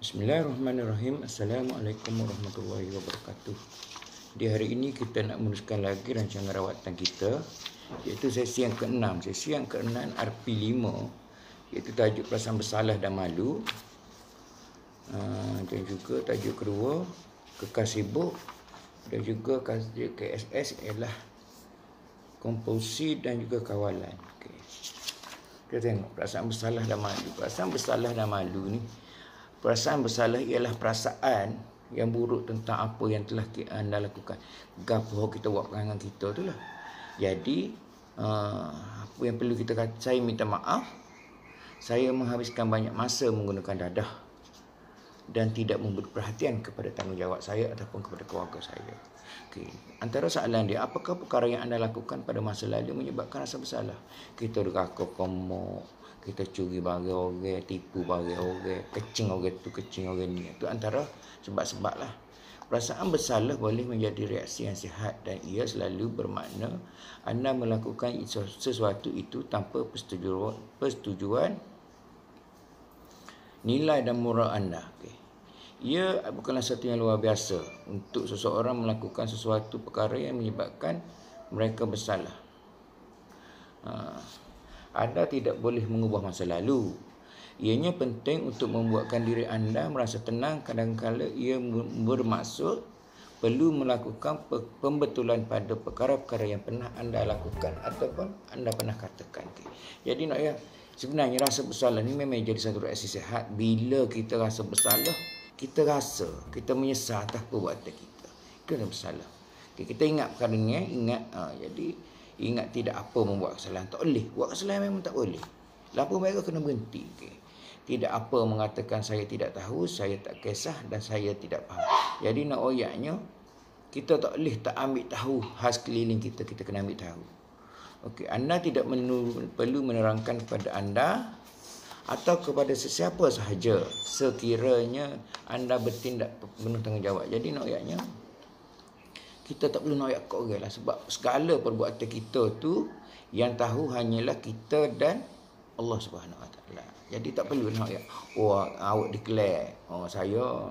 Bismillahirrahmanirrahim. Assalamualaikum warahmatullahi wabarakatuh. Di hari ini kita nak meneruskan lagi rancangan rawatan kita, iaitu sesi yang ke-6. Sesi yang ke-6 RP5, iaitu tajuk perasaan bersalah dan malu. Dan juga tajuk kedua, kekal sibuk. Dan juga tajuk KSS ialah kompulsi dan juga kawalan. Okay. Kita tengok perasaan bersalah dan malu. Perasaan bersalah dan malu ni, perasaan bersalah ialah perasaan yang buruk tentang apa yang telah anda lakukan. Gapo kita buat perangai kita tu lah. Jadi, apa yang perlu kita kata, saya minta maaf. Saya menghabiskan banyak masa menggunakan dadah dan tidak memberi perhatian kepada tanggungjawab saya ataupun kepada keluarga saya. Okay. Antara soalan dia, apakah perkara yang anda lakukan pada masa lalu menyebabkan rasa bersalah? Kita rakok komok, kita curi barang orang, tipu barang orang, kecing orang tu, kecing orang ni. Itu antara sebab-sebab lah. Perasaan bersalah boleh menjadi reaksi yang sihat dan ia selalu bermakna anda melakukan sesuatu itu tanpa persetujuan nilai dan moral anda. Okay. Ia bukanlah sesuatu yang luar biasa untuk seseorang melakukan sesuatu perkara yang menyebabkan mereka bersalah. Anda tidak boleh mengubah masa lalu. Ianya penting untuk membuatkan diri anda merasa tenang. Kadang-kala ia bermaksud perlu melakukan pembetulan pada perkara-perkara yang pernah anda lakukan ataupun anda pernah katakan. Jadi nak ya, sebenarnya rasa bersalah ni memang jadi satu reaksi sihat. Bila kita rasa bersalah, kita rasa kita menyesal atas perbuatan kita. Kena bersalah. Kita ingat perkara ni, jadi ingat tidak apa membuat kesalahan. Tak boleh. Buat kesalahan memang tak boleh. Lapor mereka kena berhenti. Tidak apa mengatakan saya tidak tahu, saya tak kisah dan saya tidak faham. Jadi nak oyaknya, kita tak boleh tak ambil tahu hal sekeliling kita. Kita kena ambil tahu. Anda tidak perlu menerangkan kepada anda atau kepada sesiapa sahaja sekiranya anda bertindak penuh tanggungjawab. Jadi nak oyaknya, kita tak perlu nak kat orang lah. Sebab segala perbuatan kita tu yang tahu hanyalah kita dan Allah Subhanahu Wa Taala. Jadi tak perlu nak awak declare, saya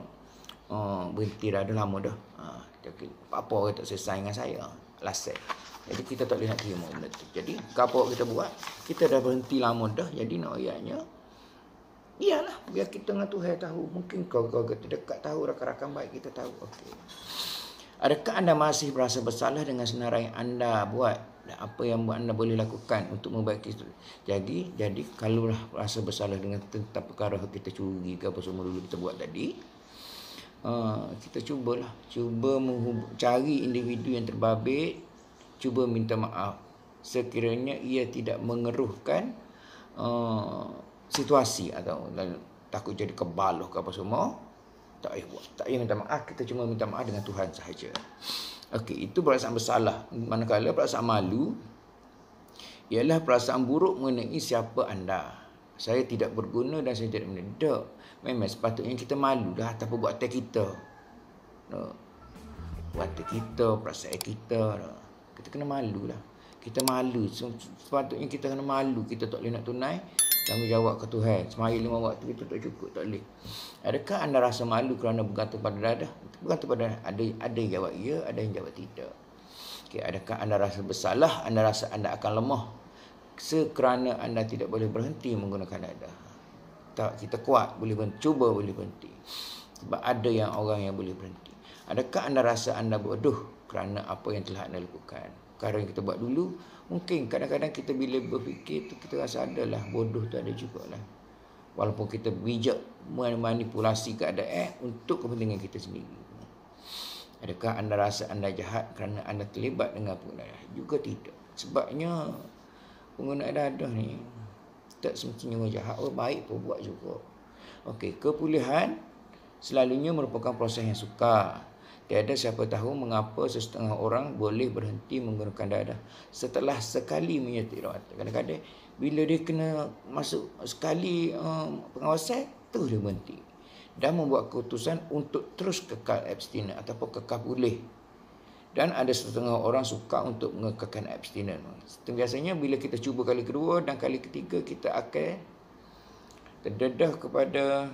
berhenti dah lama dah. Apa orang tak selesai dengan saya. Lasai. Jadi kita tak boleh nak terima benda tu. Jadi apa kita buat, kita dah berhenti lama dah. Jadi nak ayatnya, biarlah, biar kita dengan Tuhan tahu. Mungkin kau terdekat tahu, rakan-rakan baik kita tahu. Okey. Adakah anda masih berasa bersalah dengan senarai yang anda buat dan apa yang anda boleh lakukan untuk membaiki itu? Jadi kalaulah rasa bersalah dengan tentang perkara kita curi ke apa semua dulu kita buat tadi, kita cuba cari individu yang terbabit, cuba minta maaf sekiranya ia tidak mengeruhkan situasi atau takut jadi kebaloh ke apa semua. Tak payah buat. Tak payah minta maaf. Kita cuma minta maaf dengan Tuhan sahaja. Okey, itu perasaan bersalah. Manakala perasaan malu ialah perasaan buruk mengenai siapa anda. Saya tidak berguna dan saya tidak menedak. Memang sepatutnya kita malu dah atas perbuatan kita. Perbuatan kita, perasaan kita. Kita kena malu lah. Kita malu. Sepatutnya kita kena malu. Kita tak boleh nak tunai tanggungjawab ke Tuhan. Semaya 5 waktu kita tak cukup, tak boleh. Adakah anda rasa malu kerana bergantung pada dadah? Bergantung pada ada yang jawab ya, ada yang jawab tidak. Okey, adakah anda rasa bersalah? Anda rasa anda akan lemah sekerana anda tidak boleh berhenti menggunakan dadah? Tak, kita kuat, boleh berhenti, cuba boleh berhenti. Sebab ada yang orang yang boleh berhenti. Adakah anda rasa anda bodoh kerana apa yang telah anda lakukan? Perkara yang kita buat dulu, mungkin kadang-kadang kita bila berfikir tu kita rasa adalah bodoh tu ada jugalah. Walaupun kita bijak manipulasi keadaan untuk kepentingan kita sendiri. Adakah anda rasa anda jahat kerana anda terlibat dengan penggunaan dadah? Juga tidak. Sebabnya penggunaan dadah ni tak semestinya orang jahat, orang baik pun buat juga. Okey, kepulihan selalunya merupakan proses yang sukar. Tiada siapa tahu mengapa sesetengah orang boleh berhenti menggunakan dadah setelah sekali menyetir rawatan. Kadang-kadang bila dia kena masuk sekali pengawasan, terus dia berhenti dan membuat keputusan untuk terus kekal abstinent ataupun kekal pulih. Dan ada setengah orang suka untuk mengekalkan abstinent. Biasanya bila kita cuba kali kedua dan kali ketiga, kita akan terdedah kepada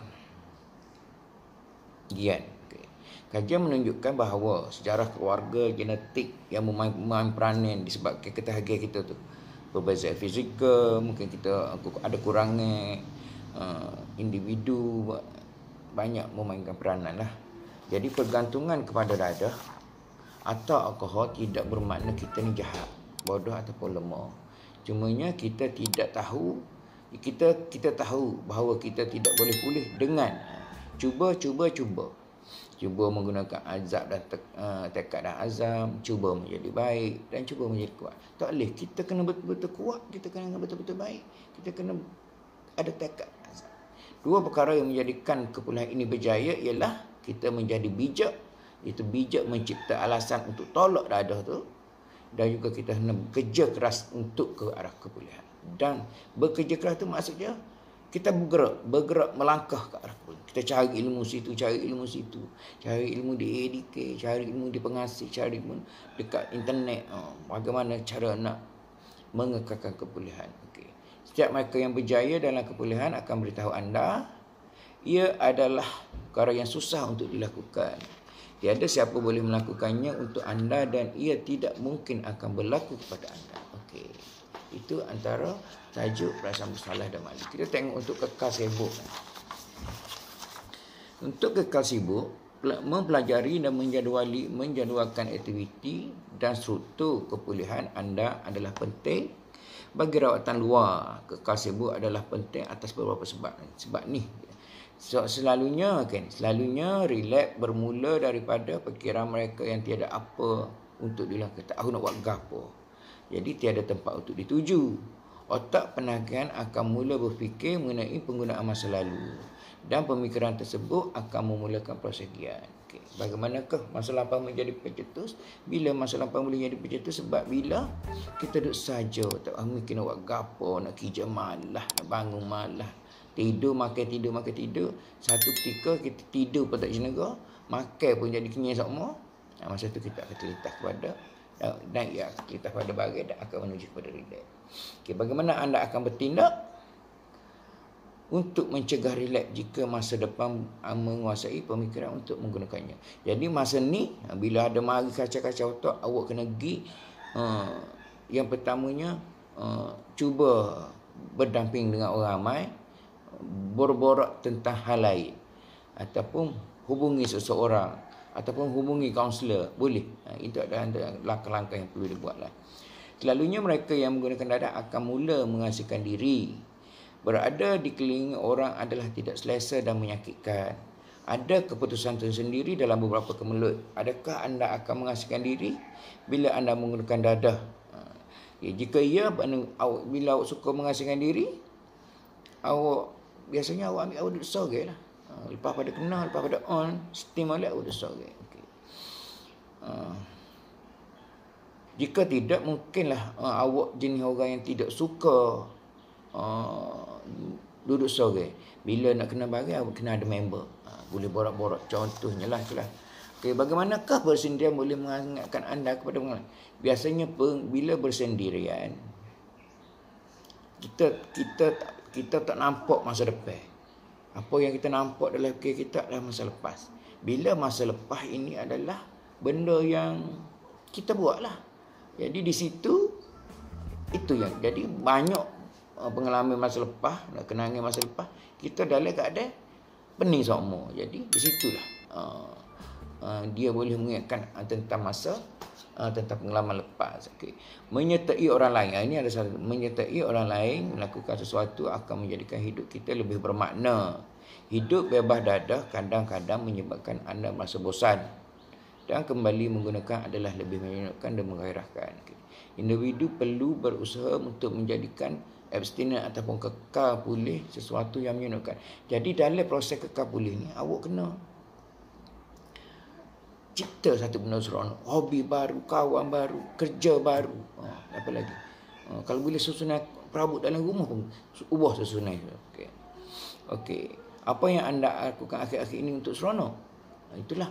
Gian. Okay. Kajian menunjukkan bahawa sejarah keluarga genetik yang memain peranan disebabkan ketahagian kita tu. Perbezaan fizikal, mungkin kita ada kurangan, individu banyak memainkan peranan lah. Jadi pergantungan kepada dadah atau alkohol tidak bermakna kita ni jahat, bodoh ataupun lemah. Cumanya kita tidak tahu, kita tahu bahawa kita tidak boleh pulih dengan cuba menggunakan azab dan tekad dan azam, cuba menjadi baik dan cuba menjadi kuat. Tak boleh, kita kena betul-betul kuat, kita kena betul-betul baik, kita kena ada tekad. Dua perkara yang menjadikan kepulihan ini berjaya ialah kita menjadi bijak, itu bijak mencipta alasan untuk tolak dadah tu, dan juga kita kena bekerja keras untuk ke arah kepulihan. Dan bekerja keras tu maksudnya kita bergerak melangkah ke arah kepulihan. Kita cari ilmu situ, cari ilmu di ADK, cari ilmu di pengasih, cari ilmu dekat internet, bagaimana cara nak mengekalkan kepulihan. Okay. Setiap mereka yang berjaya dalam kepulihan akan beritahu anda, ia adalah perkara yang susah untuk dilakukan. Tiada siapa boleh melakukannya untuk anda dan ia tidak mungkin akan berlaku kepada anda. Okey. Itu antara tajuk perasaan bersalah dan malu. Kita tengok untuk kekal sibuk. Untuk kekal sibuk, mempelajari dan menjadualkan aktiviti dan struktur kepulihan anda adalah penting. Bagi rawatan luar, kekal sibuk adalah penting atas beberapa sebab. Sebab ni, selalunya relax bermula daripada fikiran mereka yang tiada apa untuk dilakukan. Tak tahu nak buat gapo. Jadi tiada tempat untuk dituju. Otak penagihan akan mula berfikir mengenai penggunaan masa lalu dan pemikiran tersebut akan memulakan proses gian. Okay. Bagaimanakah masa lampau menjadi pencetus? Bila masa lampau boleh jadi pencetus? Sebab bila kita duduk saja, tak mungkin nak buat gapo, nak kerja malah, nak bangun malah, makan tidur. Satu ketika kita tidur pun tak jenera, makan pun jadi kenyang semua. Masa tu kita akan terlintas kepada terlintas pada bagai dan akan menuju kepada relax. Okay, bagaimana anda akan bertindak untuk mencegah relax jika masa depan menguasai pemikiran untuk menggunakannya? Jadi masa ni, bila ada mari kacau-kacau otak, awak kena pergi, yang pertamanya, cuba berdamping dengan orang ramai, berborak tentang hal lain, ataupun hubungi seseorang, ataupun hubungi kaunselor, boleh. Itu adalah langkah-langkah yang perlu dibuatlah. Selalunya mereka yang menggunakan dadah akan mula mengasihkan diri. Berada di keliling orang adalah tidak selesa dan menyakitkan. Ada keputusan tersendiri dalam beberapa kemelut. Adakah anda akan mengasihkan diri bila anda menggunakan dadah? Jika ya, bila awak suka mengasihkan diri, biasanya awak ambil awak duduk sorang lah. Lepas pada kenal, lepas pada on, steam balik awak duduk sorang. Okay. Jika tidak, mungkinlah awak jenis orang yang tidak suka duduk sorang. Bila nak kena bagi, awak kena ada member. Boleh borak-borak. Contohnya lah itulah. Okay, bagaimanakah bersendirian boleh mengingatkan anda kepada orang lain? Biasanya bila bersendirian, kita tak nampak masa depan. Apa yang kita nampak dalam fikir kita adalah masa lepas. Bila masa lepas ini adalah benda yang kita buat lah. Jadi di situ, itu yang jadi banyak pengalaman masa lepas, nak kenangan masa lepas, kita dalam keadaan pening semua. Jadi di situlah dia boleh mengingatkan tentang masa, tentang pengalaman lepas. Okay. Menyertai orang lain, ini ada satu, menyertai orang lain melakukan sesuatu akan menjadikan hidup kita lebih bermakna. Hidup bebas dadah kadang-kadang menyebabkan anda merasa bosan, dan kembali menggunakan adalah lebih menyenangkan dan menggairahkan. Okay. Individu perlu berusaha untuk menjadikan abstinent ataupun kekal pulih sesuatu yang menyenangkan. Jadi dalam proses kekal pulih ni, awak kena cipta satu benda seronok, hobi baru, kawan baru, kerja baru, apa lagi. Kalau boleh susunan perabot dalam rumah pun ubah susunan. Okey. Apa yang anda lakukan akhir-akhir ini untuk seronok? Itulah.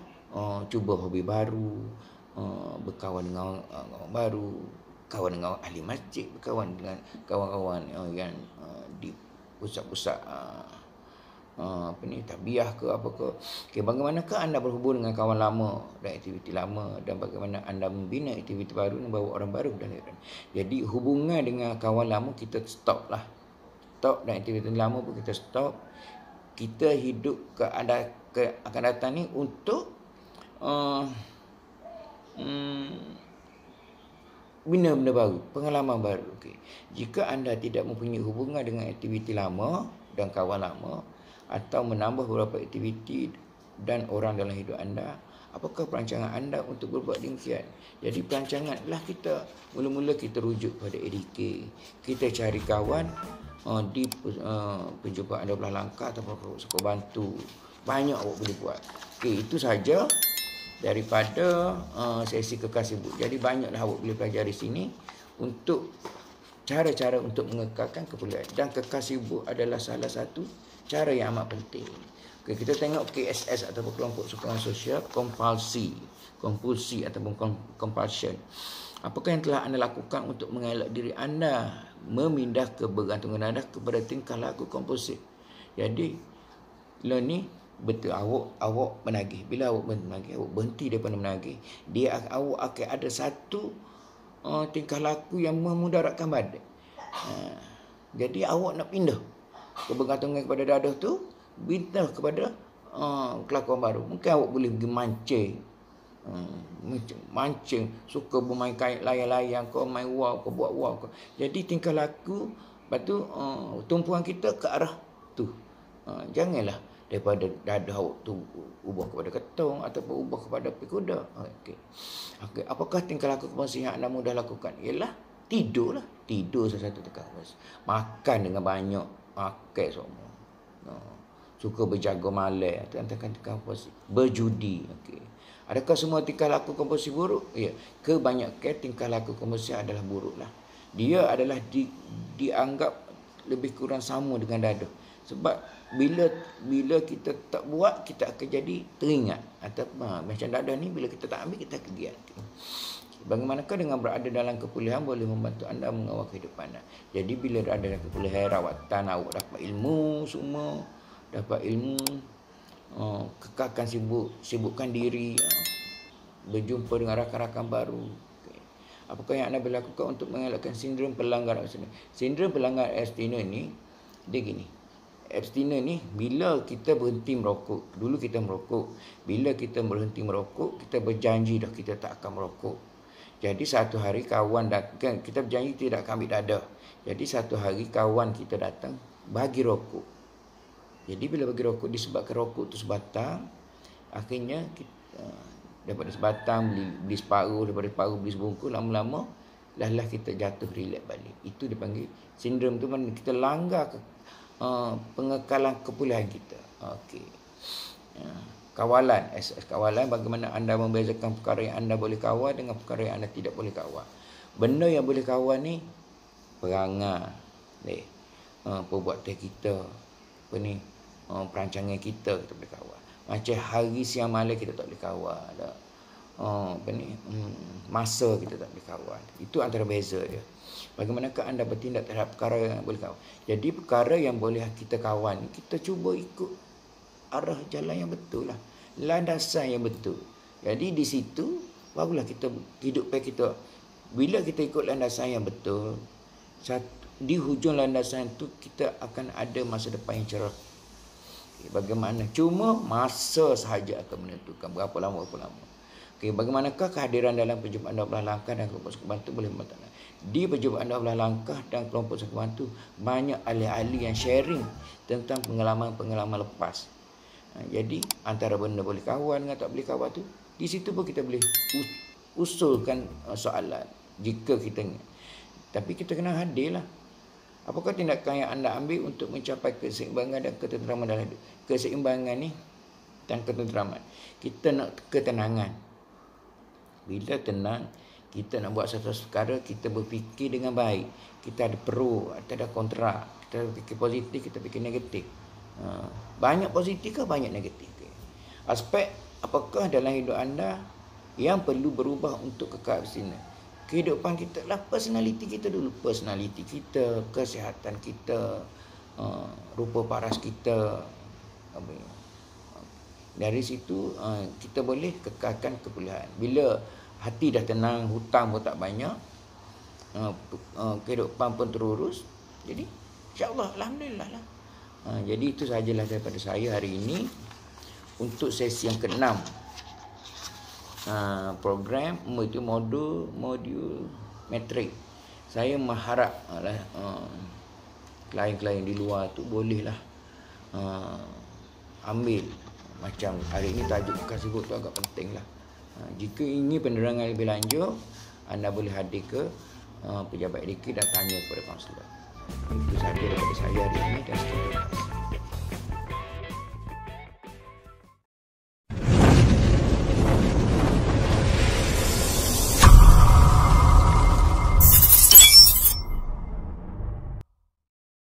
Cuba hobi baru, berkawan dengan kawan baru, kawan dengan ahli masjid, berkawan dengan kawan-kawan yang di pusat-pusat tabiah ke apa ke. Okey, bagaimanakah anda berhubung dengan kawan lama dan aktiviti lama, dan bagaimana anda membina aktiviti baru dan bawa orang baru dan lain-lain. Jadi hubungan dengan kawan lama kita stop lah. Stop, dan aktiviti lama pun kita stop. Kita hidup akan datang ni untuk benda-benda baru, pengalaman baru. Okay. Jika anda tidak mempunyai hubungan dengan aktiviti lama dan kawan lama, atau menambah beberapa aktiviti dan orang dalam hidup anda, apakah perancangan anda untuk berbuat demikian? Jadi perancanganlah kita, mula-mula kita rujuk pada ADK. Kita cari kawan di perjumpaan 12 langkah ataupun suka bantu. Banyak awak boleh buat. Okay, itu saja daripada sesi kekal sibuk. Jadi banyaklah awak boleh pelajari sini untuk cara-cara untuk mengekalkan keperluan. Dan kekal sibuk adalah salah satu cara yang amat penting. Okay, kita tengok KSS ataupun kelompok sokongan sosial, kompulsi ataupun compulsion. Apakah yang telah anda lakukan untuk mengelak diri anda memindah kebergantungan anda kepada tingkah laku kompulsif? Jadi, ni betul, awak menagih. Bila awak menagih, awak berhenti daripada menagih, awak akan ada satu tingkah laku yang memudaratkan badan. Jadi awak nak pindah kebergantungan kepada dadah tu, pindah kepada kelakuan baru. Mungkin awak boleh pergi mancing, suka bermain kait layang-layang, kau main wow, kau buat wow kau. Jadi tingkah laku, lepas tu tumpuan kita ke arah tu. Janganlah daripada dadah awak tu ubah kepada ketong ataupun ubah kepada pikuda. Okey. Apakah tingkah laku kompulsif yang anda mudah lakukan? Ialah tidur lah. Tidur salah satu tingkah kompulsif. Makan dengan banyak, makan semua. Suka berjaga malam, itu antara tingkah kompulsif. Berjudi. Okey. Adakah semua tingkah laku kompulsif buruk? Ya, kebanyakan tingkah laku kompulsif adalah buruk lah. Dia adalah dianggap lebih kurang sama dengan dadah. Sebab bila kita tak buat, kita akan jadi teringat. Atau macam dadah ni, bila kita tak ambil, kita akan giat. Bagaimanakah dengan berada dalam kepulihan boleh membantu anda mengawal kehidupan anda? Jadi bila berada dalam kepulihan, rawatan, awak dapat ilmu semua, kekalkan sibukkan diri, berjumpa dengan rakan-rakan baru. Apakah yang anda boleh lakukan untuk mengelakkan sindrom pelanggar abstinensi? Sindrom pelanggar abstinensi ni, dia gini. Abstinensi ni, bila kita berhenti merokok, dulu kita merokok. Bila kita berhenti merokok, kita berjanji dah kita tak akan merokok. Jadi satu hari kawan datang, kita berjanji tidak akan ambil dadah. Jadi satu hari kawan kita datang, bagi rokok. Jadi bila bagi rokok, disebabkan rokok tu sebatang, akhirnya kita daripada sebatang beli separuh, daripada separuh beli sebungkus, lama-lama lah kita jatuh relax balik. Itu dipanggil sindrom tu, mana kita langgar pengekalan kepulihan kita. Okey. Kawalan, kawalan, bagaimana anda membezakan perkara yang anda boleh kawal dengan perkara yang anda tidak boleh kawal. Benda yang boleh kawal ni perangai, perbuatan kita, perancangan kita boleh kawal. Macam hari siang malam kita tak boleh kawal. Masa kita tak boleh kawal. Itu antara beza dia. Bagaimanakah anda bertindak terhadap perkara yang boleh kawal? Jadi perkara yang boleh kita kawal ni, kita cuba ikut arah jalan yang betul lah, landasan yang betul. Jadi di situ barulah kita hidup kita. Bila kita ikut landasan yang betul, di hujung landasan itu kita akan ada masa depan yang cerah. Bagaimana? Cuma masa sahaja akan menentukan berapa lama. Bagaimanakah kehadiran dalam perjumpaan 12 langkah dan kelompok suku bantu boleh membantu? Di perjumpaan 12 langkah dan kelompok suku bantu, banyak ahli-ahli yang sharing tentang pengalaman-pengalaman lepas. Jadi antara benda boleh kawal dengan tak boleh kawal tu, di situ pun kita boleh usulkan soalan jika kita. Tapi kita kena hadir lah. Apakah tindakan yang anda ambil untuk mencapai keseimbangan dan ketenteraman dalam hidup? Keseimbangan ni dan ketenteraman. Kita nak ketenangan. Bila tenang, kita nak buat satu perkara, kita berfikir dengan baik. Kita ada pro, ada kontra. Kita fikir positif, kita fikir negatif. Banyak positif ke banyak negatif ke? Aspek apakah dalam hidup anda yang perlu berubah untuk kekal abstinens? Kehidupan kita lah, personaliti kita dulu. Personaliti kita, kesihatan kita, rupa paras kita, Dari situ kita boleh kekalkan kepulihan. Bila hati dah tenang, hutang pun tak banyak, kehidupan pun terurus, jadi insya-Allah alhamdulillah lah. Jadi itu sajalah daripada saya hari ini untuk sesi yang ke-6. Program itu modul metrik. Saya mengharap klien-klien di luar tu bolehlah ambil macam hari ini tajuk kasibut tu agak penting lah. Jika ingin penerangan lebih lanjut, anda boleh hadir ke pejabat edukasi dan tanya kepada kaunselor. Itu sahaja daripada saya hari ini dan seterusnya.